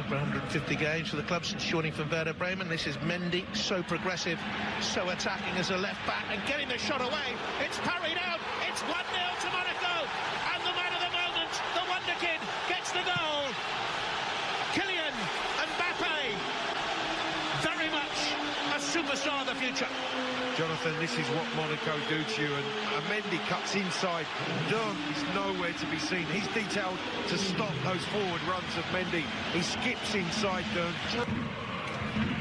for 150 games for the club since joining from Werder Bremen. This is Mendy, so progressive, so attacking as a left-back, and getting the shot away. It's parried out. It's 1-0 to Monaco. And the man of the moment, the wonder kid, gets the goal. Kylian Mbappe, very much a superstar of the future. Jonathan, this is what Monaco do to you, and Mendy cuts inside. Durm is nowhere to be seen. He's detailed to stop those forward runs of Mendy. He skips inside Durm.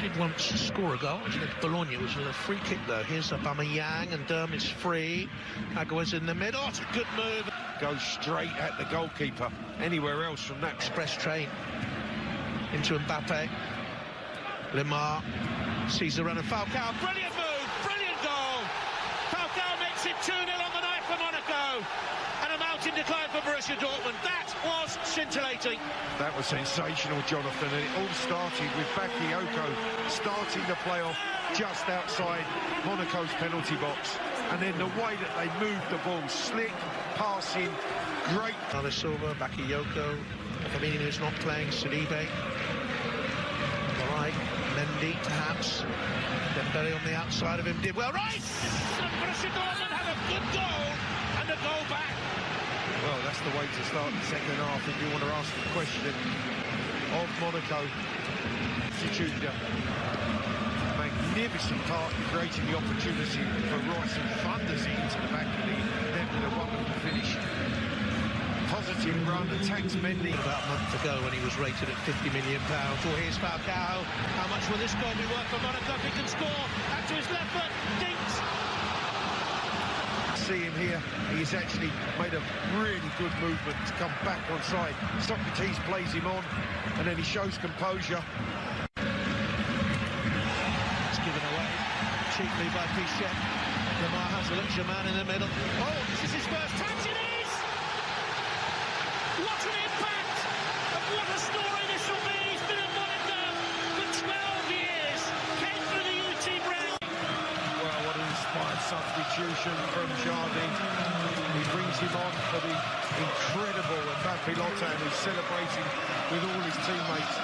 Did once score a goal against Bologna. It was a free kick though. Here's Aubameyang, and Durm is free. Agua's in the middle. It's a good move. Goes straight at the goalkeeper. Anywhere else from that express train into Mbappe. Lemar sees the run of Falcao. Brilliant move, brilliant goal. Falcao makes it 2-0 on the night for Monaco. And a mountain decline for Borussia Dortmund. That was scintillating. That was sensational, Jonathan, and it all started with Bakayoko starting the play-off just outside Monaco's penalty box. And then the way that they moved the ball, slick, passing, great. Bernardo Silva, Bakayoko, Firmino is not playing, Sidibe. Right, Mendy perhaps. Dembele on the outside of him did well. Right! And Borussia Dortmund had a good goal and a goal back. Well, that's the way to start the second half if you want to ask the question of Monaco. Institute magnificent part in creating the opportunity for Royce and thunders it into the back of the net with a wonderful finish. Positive run, attacks Mendy. About a month ago when he was rated at £50 million. Well, here's Falcao. How much will this goal be worth for Monaco if he can score? Back to his left foot, dinks. See him here, he's actually made a really good movement to come back on side. Socrates plays him on, and then he shows composure. It's given away cheaply by Piszczek. Lemar has a look, Germain in the middle. Oh, this is his first touch, it is! What an impact! And what a story this will be! He's been at Monaco for 12 years. Came through the U team rank. Well, what an inspired substitution from Jardim. He brings him on for the incredible Mbappe Lotan, who's celebrating with all his teammates.